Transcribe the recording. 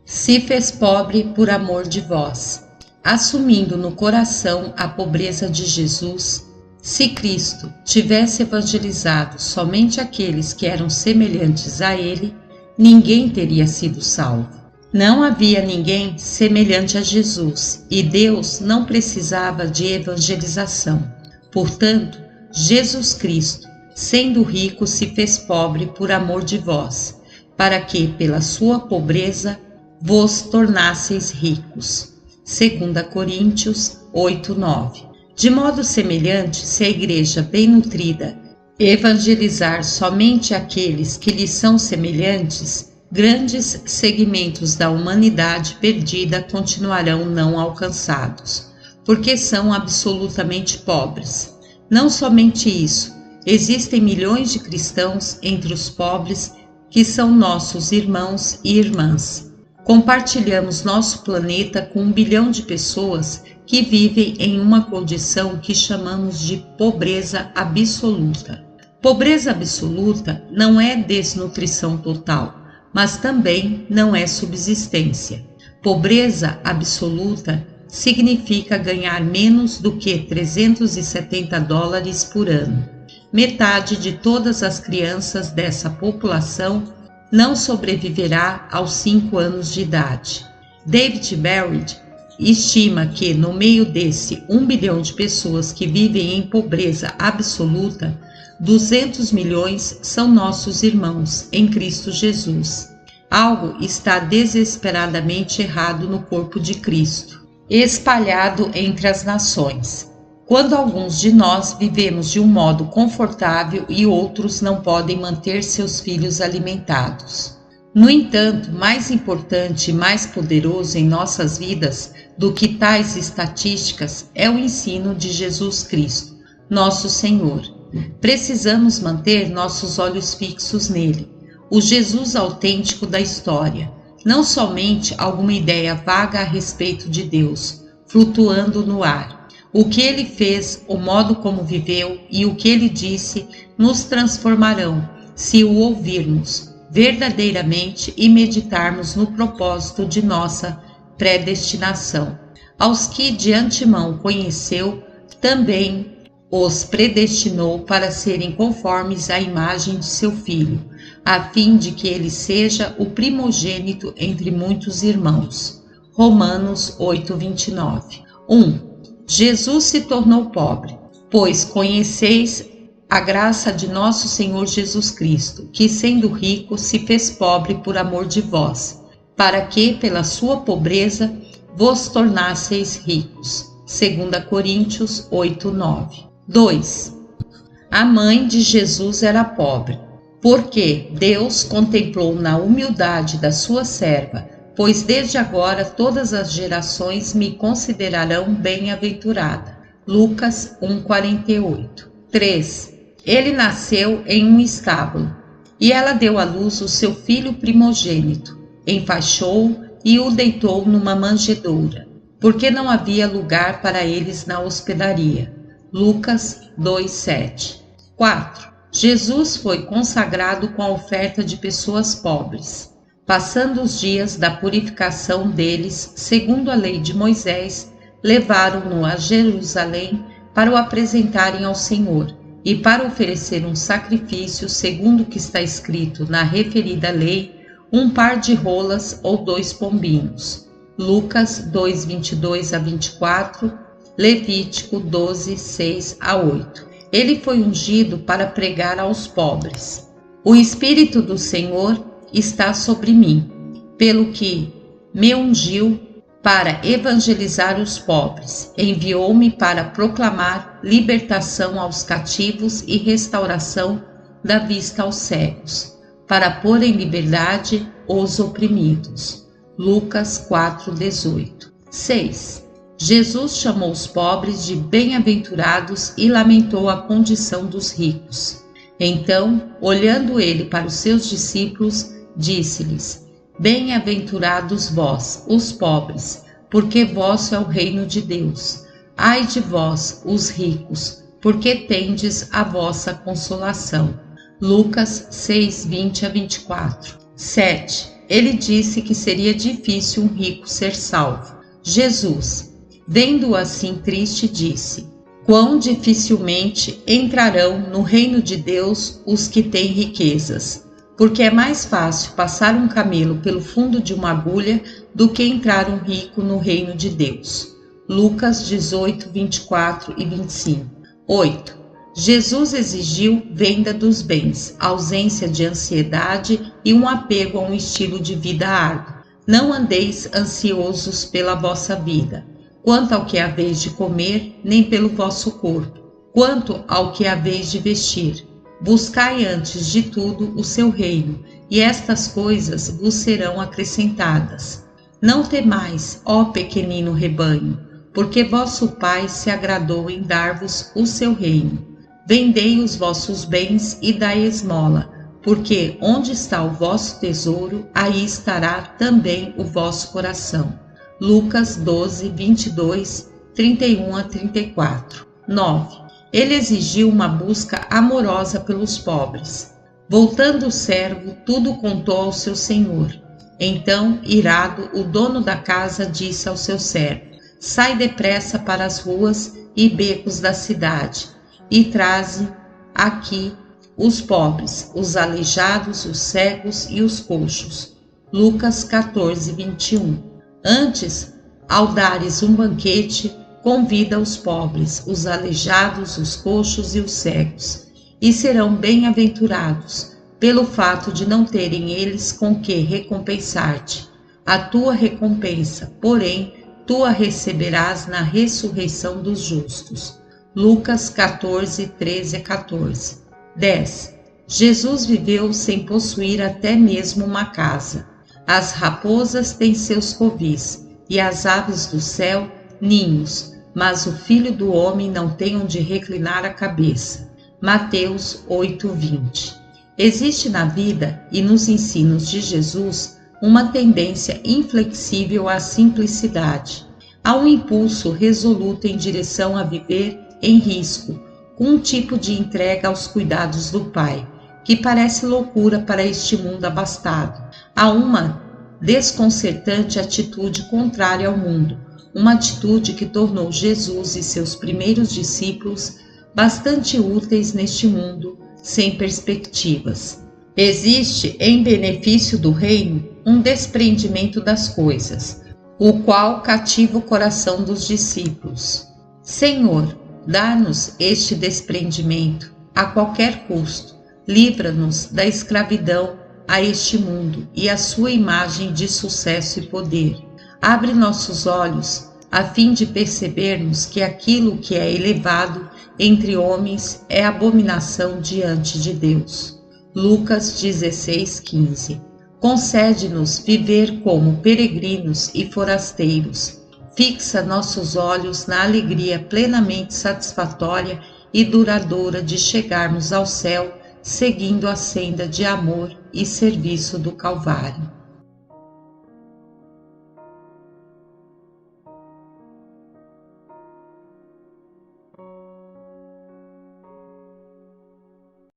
se fez pobre por amor de vós. Assumindo no coração a pobreza de Jesus, se Cristo tivesse evangelizado somente aqueles que eram semelhantes a ele, ninguém teria sido salvo. Não havia ninguém semelhante a Jesus e Deus não precisava de evangelização. Portanto, Jesus Cristo, sendo rico, se fez pobre por amor de vós, para que, pela sua pobreza, vos tornasseis ricos. 2 Coríntios 8:9. De modo semelhante, se a igreja bem nutrida evangelizar somente aqueles que lhe são semelhantes, grandes segmentos da humanidade perdida continuarão não alcançados, porque são absolutamente pobres. Não somente isso, existem milhões de cristãos entre os pobres que são nossos irmãos e irmãs. Compartilhamos nosso planeta com 1 bilhão de pessoas que vivem em uma condição que chamamos de pobreza absoluta. Pobreza absoluta não é desnutrição total, mas também não é subsistência. Pobreza absoluta significa ganhar menos do que $370 por ano. Metade de todas as crianças dessa população não sobreviverá aos 5 anos de idade. David Berridge estima que, no meio desse 1 bilhão de pessoas que vivem em pobreza absoluta, 200 milhões são nossos irmãos em Cristo Jesus. Algo está desesperadamente errado no corpo de Cristo, espalhado entre as nações. Quando alguns de nós vivemos de um modo confortável e outros não podem manter seus filhos alimentados. No entanto, mais importante e mais poderoso em nossas vidas do que tais estatísticas é o ensino de Jesus Cristo, nosso Senhor. Precisamos manter nossos olhos fixos nele, o Jesus autêntico da história, não somente alguma ideia vaga a respeito de Deus, flutuando no ar. O que ele fez, o modo como viveu e o que ele disse nos transformarão se o ouvirmos verdadeiramente e meditarmos no propósito de nossa predestinação. Aos que de antemão conheceu, também os predestinou para serem conformes à imagem de seu Filho, a fim de que ele seja o primogênito entre muitos irmãos. Romanos 8:29. 1. Jesus se tornou pobre, pois conheceis a graça de nosso Senhor Jesus Cristo, que sendo rico se fez pobre por amor de vós, para que pela sua pobreza vos tornasseis ricos. 2 Coríntios 8:9. 2. A mãe de Jesus era pobre, porque Deus contemplou na humildade da sua serva, pois desde agora todas as gerações me considerarão bem-aventurada. Lucas 1:48. 3. Ele nasceu em um estábulo, e ela deu à luz o seu filho primogênito, enfaixou-o e o deitou numa manjedoura, porque não havia lugar para eles na hospedaria. Lucas 2:7. 4. Jesus foi consagrado com a oferta de pessoas pobres. Passando os dias da purificação deles, segundo a lei de Moisés, levaram-no a Jerusalém para o apresentarem ao Senhor e para oferecer um sacrifício segundo o que está escrito na referida lei, um par de rolas ou 2 pombinhos. Lucas 2:22-24, Levítico 12:6-8. Ele foi ungido para pregar aos pobres. O Espírito do Senhor está sobre mim, pelo que me ungiu para evangelizar os pobres, enviou-me para proclamar libertação aos cativos e restauração da vista aos cegos, para pôr em liberdade os oprimidos. Lucas 4:18. 6. Jesus chamou os pobres de bem-aventurados e lamentou a condição dos ricos. Então, olhando ele para os seus discípulos, disse-lhes: Bem-aventurados vós, os pobres, porque vosso é o reino de Deus. Ai de vós, os ricos, porque tendes a vossa consolação. Lucas 6:20-24. 7. ele disse que seria difícil um rico ser salvo. Jesus, vendo-o assim triste, disse: quão dificilmente entrarão no reino de Deus os que têm riquezas, porque é mais fácil passar um camelo pelo fundo de uma agulha do que entrar um rico no reino de Deus. Lucas 18, 24 e 25. 8. Jesus exigiu venda dos bens, ausência de ansiedade e um apego a um estilo de vida árduo. Não andeis ansiosos pela vossa vida, quanto ao que haveis de comer, nem pelo vosso corpo, quanto ao que haveis de vestir. Buscai antes de tudo o seu reino, e estas coisas vos serão acrescentadas. Não temais, ó pequenino rebanho, porque vosso Pai se agradou em dar-vos o seu reino. Vendei os vossos bens e dai esmola, porque onde está o vosso tesouro, aí estará também o vosso coração. Lucas 12, 22, 31 a 34. 9. Ele exigiu uma busca amorosa pelos pobres. Voltando o servo, tudo contou ao seu senhor. Então, irado, o dono da casa disse ao seu servo: sai depressa para as ruas e becos da cidade, e traze aqui os pobres, os aleijados, os cegos e os coxos. Lucas 14, 21. Antes, ao dares um banquete, convida os pobres, os aleijados, os coxos e os cegos, e serão bem-aventurados, pelo fato de não terem eles com que recompensar-te. A tua recompensa, porém, tu a receberás na ressurreição dos justos. Lucas 14, 13 a 14. 10. Jesus viveu sem possuir até mesmo uma casa. As raposas têm seus covis, e as aves do céu ninhos, mas o Filho do Homem não tem onde reclinar a cabeça. Mateus 8:20. Existe na vida e nos ensinos de Jesus uma tendência inflexível à simplicidade. Há um impulso resoluto em direção a viver em risco, com um tipo de entrega aos cuidados do Pai, que parece loucura para este mundo abastado. Há uma desconcertante atitude contrária ao mundo, uma atitude que tornou Jesus e seus primeiros discípulos bastante úteis neste mundo sem perspectivas. Existe, em benefício do reino, um desprendimento das coisas, o qual cativa o coração dos discípulos. Senhor, dá-nos este desprendimento a qualquer custo, livra-nos da escravidão a este mundo e a sua imagem de sucesso e poder. Abre nossos olhos a fim de percebermos que aquilo que é elevado entre homens é abominação diante de Deus. Lucas 16:15. Concede-nos viver como peregrinos e forasteiros. Fixa nossos olhos na alegria plenamente satisfatória e duradoura de chegarmos ao céu, seguindo a senda de amor e serviço do Calvário.